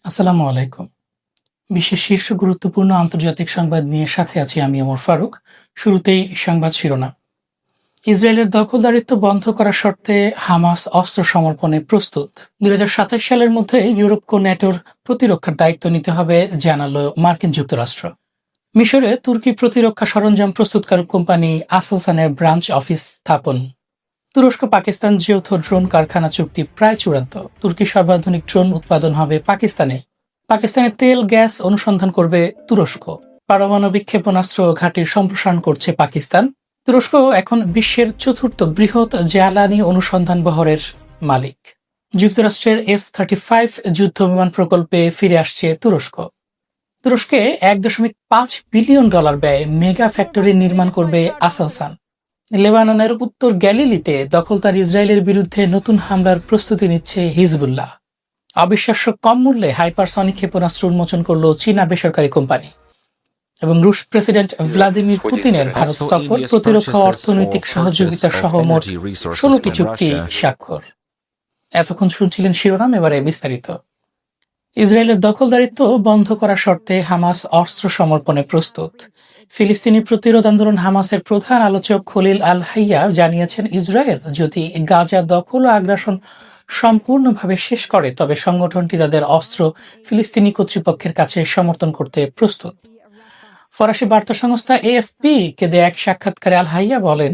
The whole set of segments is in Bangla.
আসসালামু আলাইকুম। বিশ্বের শীর্ষ গুরুত্বপূর্ণ আন্তর্জাতিক সংবাদ নিয়ে সাথে আছি আমি ওমর ফারুক। শুরুতেই সংবাদ শিরোনাম। ইসরায়েলের দখলদারিত্ব বন্ধ করার শর্তে হামাস অস্ত্র সমর্পণে প্রস্তুত। ২০২৭ সালের মধ্যে ইউরোপকে ন্যাটোর প্রতিরক্ষার দায়িত্ব নিতে হবে জানালো মার্কিন যুক্তরাষ্ট্র। মিশরে তুর্কি প্রতিরক্ষা সরঞ্জাম প্রস্তুতকারক কোম্পানি আসেলসানের ব্রাঞ্চ অফিস স্থাপন। তুরস্ক পাকিস্তান যৌথ ড্রোন কারখানা চুক্তি প্রায় চূড়ান্ত। তুর্কি সর্বাধুনিক ড্রোন উৎপাদন হবে পাকিস্তানে। পাকিস্তানের তেল গ্যাস অনুসন্ধান করবে তুরস্ক। পারমাণবিক ক্ষেপণাস্ত্র ঘাঁটির সম্প্রসারণ করছে পাকিস্তান। তুরস্ক এখন বিশ্বের চতুর্থ বৃহৎ জ্বালানি অনুসন্ধান বহরের মালিক। যুক্তরাষ্ট্রের F-35 যুদ্ধ বিমান প্রকল্পে ফিরে আসছে তুরস্ক। তুরস্কে $1.5 বিলিয়ন ব্যয়ে মেগা ফ্যাক্টরি নির্মাণ করবে আসেলসান। লেবাননের উত্তর গ্যালিলিতে দখলদার ইসরায়েলের বিরুদ্ধে নতুন হামলার প্রস্তুতি নিচ্ছে হিজবুল্লাহ। অবিশ্বাস্য কম মূল্যে হাইপারসনিক ক্ষেপণাস্ত্র উন্মোচন করল চীনা বেসরকারি কোম্পানি। এবং রুশ প্রেসিডেন্ট ভ্লাদিমির পুতিনের ভারত সফর, প্রতিরক্ষা অর্থনৈতিক সহযোগিতা সহ মোট 16টি চুক্তি স্বাক্ষর। এতক্ষণ শুনছিলেন শিরোনাম, এবারে বিস্তারিত। ইসরায়েলের দখলদারিত্ব বন্ধ করার শর্তে হামাস অস্ত্র সমর্পণে প্রস্তুত। ফিলিস্তিনি প্রতিরোধ আন্দোলন হামাসের প্রধান আলোচক খলিল আল হাইয়া জানিয়েছেন, ইসরায়েল যদি গাজা দখল ও আগ্রাসন সম্পূর্ণভাবে শেষ করে তবে সংগঠনটি তাদের অস্ত্র ফিলিস্তিনি কর্তৃপক্ষের কাছে সমর্থন করতে প্রস্তুত। ফরাসি বার্তা সংস্থা AFP কে দেয়া এক সাক্ষাৎকারে আল হাইয়া বলেন,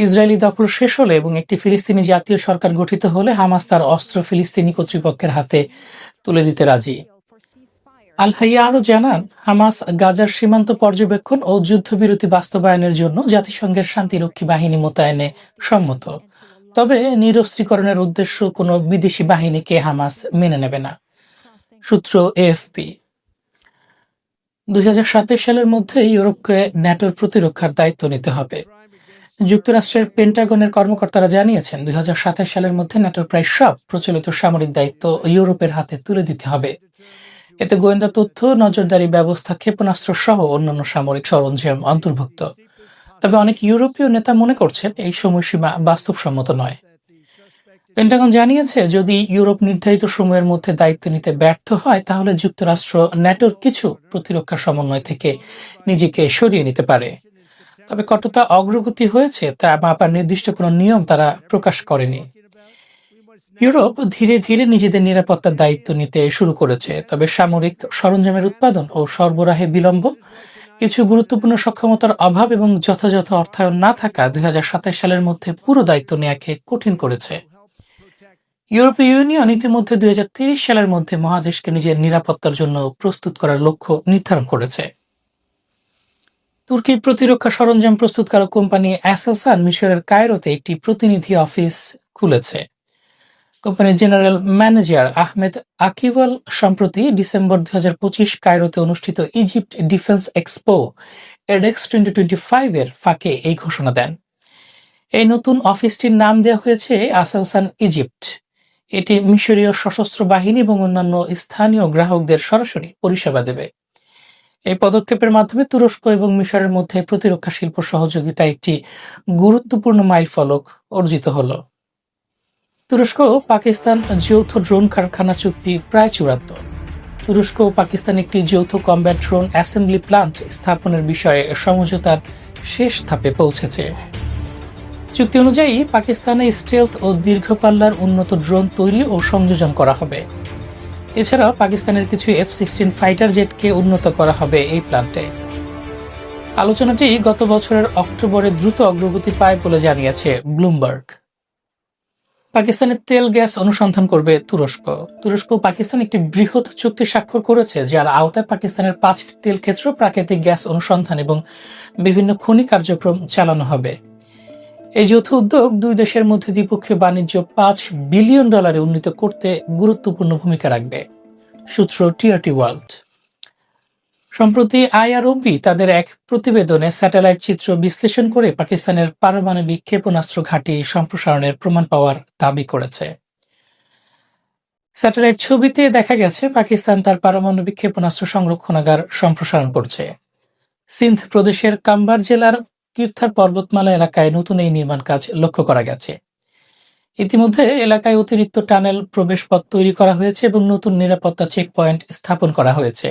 ইসরায়েলি দখল শেষ হলে এবং একটি ফিলিস্তিনি জাতীয় সরকার গঠিত হলে হামাস তার অস্ত্র ফিলিস্তিনি কর্তৃপক্ষের হাতে তুলে দিতে রাজি। আল হাইয়া আরও জানান, হামাস গাজার সীমান্ত পর্যবেক্ষণ ও যুদ্ধবিরতি বাস্তবায়নের জন্য জাতিসংঘের শান্তিরক্ষী বাহিনী মোতায়েনে সম্মত। তবে নিরস্ত্রীকরণের উদ্দেশ্য কোনো বিদেশি বাহিনীকে হামাস মেনে নেবে না। সূত্র AFP। ২০২৭ সালের মধ্যে ইউরোপকে ন্যাটোর প্রতিরক্ষার দায়িত্ব নিতে হবে। যুক্তরাষ্ট্রের পেন্টাগনের কর্মকর্তারা জানিয়েছেন, ২০২৭ সালের মধ্যে ন্যাটোর প্রায় সব প্রচলিত সামরিক দায়িত্ব ইউরোপের হাতে তুলে দিতে হবে। এতে গোয়েন্দা তথ্য, নজরদারি ব্যবস্থা, ক্ষেপণাস্ত্র সহ অন্যান্য সামরিক সরঞ্জাম অন্তর্ভুক্ত। তবে অনেক ইউরোপীয় নেতা মনে করছেন এই সময়সীমা বাস্তবসম্মত নয়। পেন্টাগন জানিয়েছে, যদি ইউরোপ নির্ধারিত সময়ের মধ্যে দায়িত্ব নিতে ব্যর্থ হয় তাহলে যুক্তরাষ্ট্র ন্যাটোর কিছু প্রতিরক্ষা সমন্বয় থেকে নিজেকে সরিয়ে নিতে পারে। তবে কতটা অগ্রগতি হয়েছে তা মাপার নির্দিষ্ট কোনো নিয়ম তারা প্রকাশ করেনি। ইউরোপ ধীরে ধীরে নিজেদের নিরাপত্তার দায়িত্ব নিতে শুরু করেছে, তবে সামরিক সরঞ্জামের উৎপাদন ও সরবরাহে বিলম্ব, কিছু গুরুত্বপূর্ণ সক্ষমতার অভাব এবং যথাযথ অর্থায়ন না থাকা ২০২৭ সালের মধ্যে পুরো দায়িত্ব নেওয়াকে কঠিন করেছে। ইউরোপীয় ইউনিয়ন ইতিমধ্যে ২০৩০ সালের মধ্যে মহাদেশকে নিজের নিরাপত্তার জন্য প্রস্তুত করার লক্ষ্য নির্ধারণ করেছে। তুর্কির প্রতিরক্ষা সরঞ্জাম প্রস্তুতকারক কোম্পানি আসেলসান মিশরের কায়রোতে একটি প্রতিনিধি অফিস খুলেছে। কোম্পানির জেনারেল ম্যানেজার আহমেদ আকিভাল সম্প্রতি ডিসেম্বর ২০২৫ কায়রোতে অনুষ্ঠিত ইজিপ্ট ডিফেন্স এক্সপো এডেক্স 2025 এর ফাঁকে এই ঘোষণা দেন। এই নতুন অফিসটির নাম দেওয়া হয়েছে আসেলসান ইজিপ্ট। এটি মিশরীয় সশস্ত্র বাহিনী এবং অন্যান্য স্থানীয় গ্রাহকদের সরাসরি পরিষেবা দেবে। এই পদক্ষেপের মাধ্যমে তুরস্ক এবং মিশরের মধ্যে প্রতিরক্ষা শিল্প সহযোগিতা একটি গুরুত্বপূর্ণ মাইলফলক অর্জিত হল। তুরস্ক ও পাকিস্তান যৌথ ড্রোন কারখানা চুক্তি প্রায় চূড়ান্ত। তুরস্ক ও পাকিস্তান একটি যৌথ কমব্যাট ড্রোন অ্যাসেম্বলি প্লান্ট স্থাপনের বিষয়ে সমঝোতার শেষ ধাপে পৌঁছেছে। চুক্তি অনুযায়ী পাকিস্তানে স্টেলথ ও দীর্ঘপাল্লার উন্নত ড্রোন তৈরি ও সংযোজন করা হবে। এছাড়াও পাকিস্তানের কিছু F-16 ফাইটার জেটকে উন্নত করা হবে এই প্ল্যান্টে। আলোচনাটি গত বছরের অক্টোবরে দ্রুত অগ্রগতি পায় বলে জানিয়েছে ব্লুমবার্গ। পাকিস্তানের তেল গ্যাস অনুসন্ধান করবে তুরস্ক। তুরস্ক ও পাকিস্তান একটি বৃহৎ চুক্তি স্বাক্ষর করেছে, যার আওতায় পাকিস্তানের 5টি তেল ক্ষেত্র, প্রাকৃতিক গ্যাস অনুসন্ধান এবং বিভিন্ন খনি কার্যক্রম চালানো হবে। এই যৌথ উদ্যোগ দুই দেশের মধ্যে দ্বিপক্ষীয় বাণিজ্য $5 বিলিয়ন উন্নীত করতে গুরুত্বপূর্ণ ভূমিকা রাখবে। সূত্র TRT ওয়ার্ল্ড। সম্প্রতি IROB তাদের এক প্রতিবেদনে স্যাটেলাইট চিত্র বিশ্লেষণ করে পাকিস্তানের পারমাণবিক ক্ষেপণাস্ত্র ঘাঁটি সম্প্রসারণের প্রমাণ পাওয়ার দাবি করেছে। স্যাটেলাইট ছবিতে দেখা গেছে পাকিস্তান তার পারমাণবিক ক্ষেপণাস্ত্র সংরক্ষণাগার সম্প্রসারণ করছে। সিন্ধ প্রদেশের কাম্বার জেলার কিরথার পর্বতমালা এলাকায় নতুন এই নির্মাণ কাজ লক্ষ্য করা গেছে। ইতিমধ্যে এলাকায় অতিরিক্ত টানেল প্রবেশপথ তৈরি করা হয়েছে এবং নতুন নিরাপত্তা চেকপয়েন্ট স্থাপন করা হয়েছে।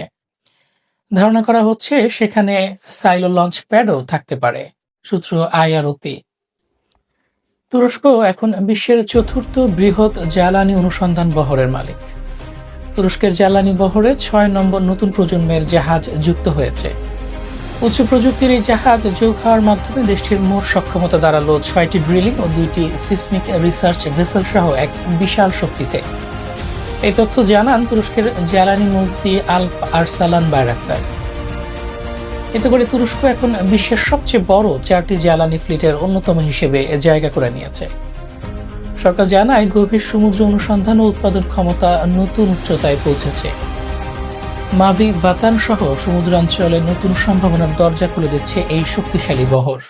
ধারণা করা হচ্ছে সেখানে সাইলো লঞ্চ প্যাডও থাকতে পারে। সূত্র আইআরওপি। তুরস্ক এখন বিশ্বের চতুর্থ বৃহৎ জ্বালানি অনুসন্ধান বহরের মালিক। তুরস্কের জ্বালানি বহরে ৬ নম্বর নতুন প্রজন্মের জাহাজ যুক্ত হয়েছে। উচ্চ প্রযুক্তির এই জাহাজ যোগ হওয়ার মাধ্যমে দেশটির মোট সক্ষমতা দাঁড়ালো ৬টি ড্রিলিং ও ২টি সিসমিক রিসার্চ ভেসেল সহ এক বিশাল শক্তিতে। এই তথ্য জানান তুরস্কের জ্বালানি মন্ত্রী আলপ আরসালান বাইরাক্তার। এতে করে তুরস্ক এখন বিশ্বের সবচেয়ে বড় 4টি জ্বালানি ফ্লিটের অন্যতম হিসেবে জায়গা করে নিয়েছে। সরকার জানায় গভীর সমুদ্র অনুসন্ধান ও উৎপাদন ক্ষমতা নতুন উচ্চতায় পৌঁছেছে। মাভি ভাতান সহ সমুদ্রাঞ্চলে নতুন সম্ভাবনার দরজা খুলে দিচ্ছে এই শক্তিশালী বহর।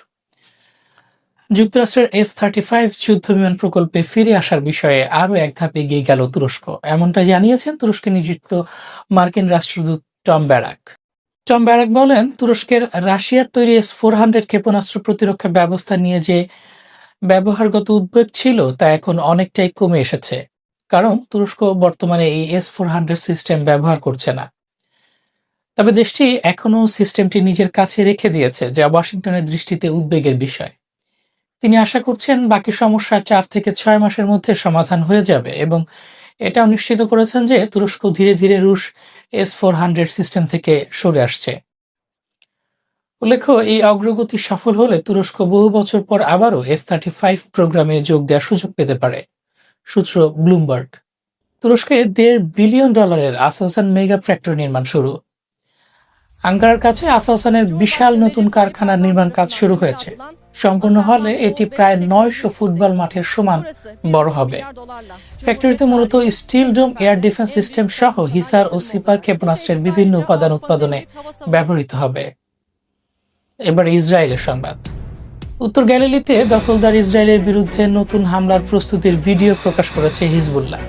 যুক্তরাষ্ট্রের F-35 যুদ্ধ বিমান প্রকল্পে ফিরে আসার বিষয়ে আরও এক ধাপ এগিয়ে গেল তুরস্ক, এমনটা জানিয়েছেন তুরস্কে নিযুক্ত মার্কিন রাষ্ট্রদূত টম ব্যারাক। টম ব্যারাক বলেন, তুরস্কের রাশিয়ার তৈরি S-400 ক্ষেপণাস্ত্র প্রতিরক্ষা ব্যবস্থা নিয়ে যে ব্যবহারগত উদ্বেগ ছিল তা এখন অনেকটাই কমে এসেছে, কারণ তুরস্ক বর্তমানে এই S-400 সিস্টেম ব্যবহার করছে না। তবে দেশটি এখনও সিস্টেমটি নিজের কাছে রেখে দিয়েছে, যা ওয়াশিংটনের দৃষ্টিতে উদ্বেগের বিষয়। তিনি আশা করছেন বাকি সমস্যা 4 থেকে 6 মাসের মধ্যে সমাধান হয়ে যাবে এবং এটাও নিশ্চিত করেছেন যে তুরস্ক ধীরে ধীরে রুশ S-400 সিস্টেম থেকে সরে আসছে। উল্লেখ্য, এই অগ্রগতি সফল হলে তুরস্ক বহু বছর পর আবারও F-35 প্রোগ্রামে যোগ দেওয়ার সুযোগ পেতে পারে। সূত্র ব্লুমবার্গ। তুরস্কে $1.5 বিলিয়ন আসালসান মেগা ফ্যাক্টরি নির্মাণ শুরু। আঙ্কারার কাছে আসালসানের বিশাল নতুন কারখানার নির্মাণ কাজ শুরু হয়েছে। সম্পূর্ণ হলে এটি প্রায় 900 ফুটবল মাঠের সমান বড় হবে। ফ্যাক্টরিতে মূলত স্টিল ডোম এয়ার ডিফেন্স সিস্টেম সহ হিসার ও সিপার ক্ষেপণাস্ত্রের বিভিন্ন উপাদান উৎপাদনে ব্যবহৃত হবে। এবার ইসরায়েলের সংবাদ। উত্তর গ্যালিলিতে দখলদার ইসরায়েলের বিরুদ্ধে নতুন হামলার প্রস্তুতির ভিডিও প্রকাশ করেছে হিজবুল্লাহ।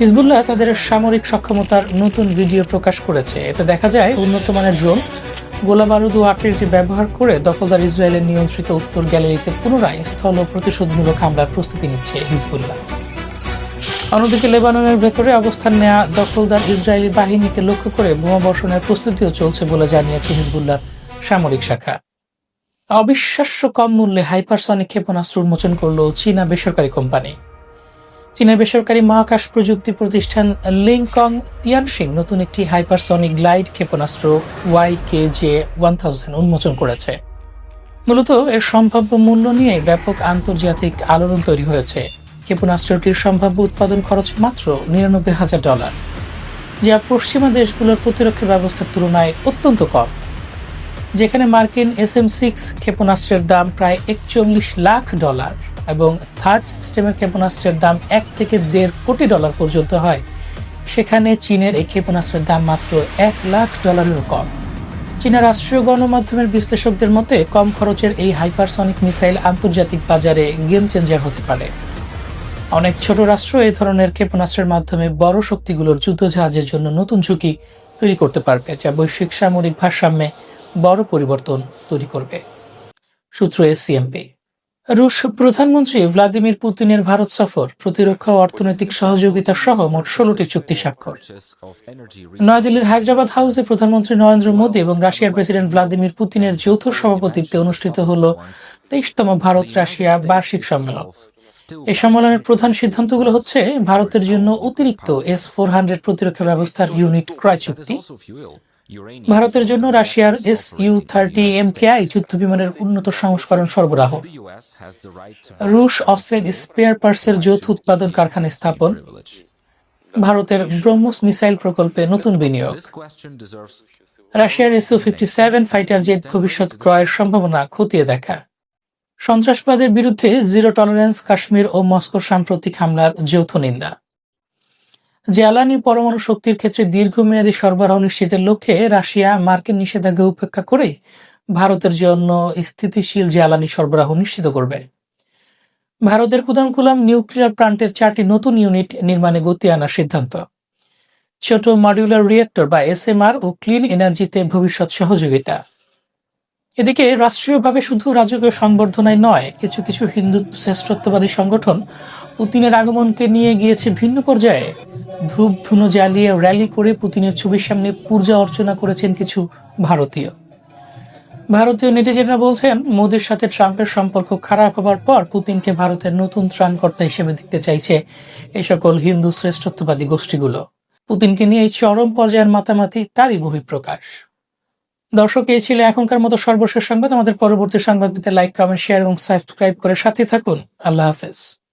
হিজবুল্লাহ তাদের সামরিক সক্ষমতার নতুন ভিডিও প্রকাশ করেছে। এতে দেখা যায় উন্নত মানের ড্রোন, গোলাবারুদ ও আর্টিলারি ব্যবহার করে দখলদার ইসরায়েলের নিয়ন্ত্রিত উত্তর গ্যালিলিতে পুনরায় স্থল ও প্রতিশোধমূলক হামলার প্রস্তুতি নিচ্ছে হিজবুল্লাহ। অন্যদিকে লেবাননের ভেতরে অবস্থান নেওয়া দখলদার ইসরায়েলি বাহিনীকে লক্ষ্য করে বোমাবর্ষণের প্রস্তুতিও চলছে বলে জানিয়েছে হিজবুল্লাহর সামরিক শাখা। অবিশ্বাস্য কম মূল্যে হাইপারসনিক ক্ষেপণাস্ত্র উন্মোচন করল চীনা বেসরকারি কোম্পানি। চীনের বেসরকারি মহাকাশ প্রযুক্তি প্রতিষ্ঠান লিংকং তিয়ানশিং নতুন একটি হাইপারসনিক গ্লাইড ক্ষেপণাস্ত্র YKJ-1000 উন্মোচন করেছে। মূলত এর সম্ভাব্য মূল্য নিয়ে ব্যাপক আন্তর্জাতিক আলোড়ন তৈরি হয়েছে। ক্ষেপণাস্ত্রটির সম্ভাব্য উৎপাদন খরচ মাত্র $99,000, যা পশ্চিমা দেশগুলোর প্রতিরক্ষা ব্যবস্থার তুলনায় অত্যন্ত কম। যেখানে মার্কিন SM-6 ক্ষেপণাস্ত্রের দাম প্রায় $41 লাখ এবং থার্ড সিস্টেমের ক্ষেপণাস্ত্রের দাম $1 থেকে $1.5 কোটি পর্যন্ত হয়, সেখানে চীনের এই ক্ষেপণাস্ত্রের দাম মাত্র $1 লাখ কম। চীনা রাষ্ট্রীয় গণমাধ্যমের বিশ্লেষকদের মতে কম খরচের এই হাইপারসনিক মিসাইল আন্তর্জাতিক বাজারে গেম চেঞ্জার হতে পারে। অনেক ছোট রাষ্ট্র এই ধরনের ক্ষেপণাস্ত্রের মাধ্যমে বড় শক্তিগুলোর যুদ্ধজাহাজের জন্য নতুন ঝুঁকি তৈরি করতে পারবে, যা বৈশ্বিক সামরিক ভারসাম্যে বড় পরিবর্তন তৈরি করবে। সূত্র SCMP। রুশ প্রধানমন্ত্রী ভ্লাদিমির পুতিনের ভারত সফর, প্রতিরক্ষা ও অর্থনৈতিক সহযোগিতা সহ মোট 16টি চুক্তি স্বাক্ষর। নয়াদিল্লির হায়দ্রাবাদ হাউসে প্রধানমন্ত্রী নরেন্দ্র মোদী এবং রাশিয়ার প্রেসিডেন্ট ভ্লাদিমির পুতিনের যৌথ সভাপতিত্বে অনুষ্ঠিত হল 23তম ভারত রাশিয়া বার্ষিক সম্মেলন। এই সম্মেলনের প্রধান সিদ্ধান্তগুলো হচ্ছে ভারতের জন্য অতিরিক্ত S-400 প্রতিরক্ষা ব্যবস্থার ইউনিট ক্রয় চুক্তি, ভারতের জন্য রাশিয়ার Su-30 MKI যুদ্ধ বিমানের উন্নত সংস্করণ সরবরাহ, রুশ অস্ত্রের স্পেয়ার পার্টসের যৌথ উৎপাদন কারখানা স্থাপন, ভারতের ব্রহ্মোস মিসাইল প্রকল্পে নতুন বিনিয়োগ, রাশিয়ার Su-57 ফাইটার জেট ভবিষ্যৎ ক্রয়ের সম্ভাবনা খতিয়ে দেখা, সন্ত্রাসবাদের বিরুদ্ধে জিরো টলারেন্স কাশ্মীর ও মস্কোর সাম্প্রতিক হামলার যৌথ নিন্দা। জ্বালানি পরমাণু শক্তির ক্ষেত্রে দীর্ঘমেয়াদী সরবরাহ নিশ্চিতের লক্ষ্যে রাশিয়া মার্কিন নিষেধাজ্ঞা উপেক্ষা করে ভারতের জন্য স্থিতিশীল জ্বালানি সরবরাহ নিশ্চিত করবে। ভারতের কুদামকুলাম নিউক্লিয়ার প্লান্টের 4টি নতুন ইউনিট নির্মাণে গতি আনার সিদ্ধান্ত। ছোট মডিউলার রিয়েক্টর বা SMR ও ক্লিন এনার্জিতে ভবিষ্যৎ সহযোগিতা। এদিকে রাষ্ট্রীয়ভাবে শুধু রাজকীয় সংবর্ধনায় নয়, কিছু কিছু হিন্দু শ্রেষ্ঠত্ববাদী সংগঠন পুতিনের আগমনকে নিয়ে গিয়েছে ভিন্ন পর্যায়ে। ধূপ ধুনো জ্বালিয়ে র্যালি করে পুতিনের ছবির সামনে পূজা অর্চনা করেছেন কিছু ভারতীয়। ভারতীয় নেটিজেনরা বলছেন, মোদির সাথে ট্রাম্পের সম্পর্ক খারাপ হবার পর পুতিনকে ভারতের নতুন ত্রাণকর্তা হিসেবে দেখতে চাইছে এই সকল হিন্দু শ্রেষ্ঠত্ববাদী গোষ্ঠীগুলো। পুতিনকে নিয়ে এই চরম পর্যায়ের মাতামাতি তারই বহিঃপ্রকাশ। দর্শক, এই ছিল এখনকার মতো সর্বশেষ সংবাদ। আমাদের পরবর্তী সংবাদ পেতে লাইক, কমেন্ট, শেয়ার এবং সাবস্ক্রাইব করে সাথে থাকুন। আল্লাহ হাফেজ।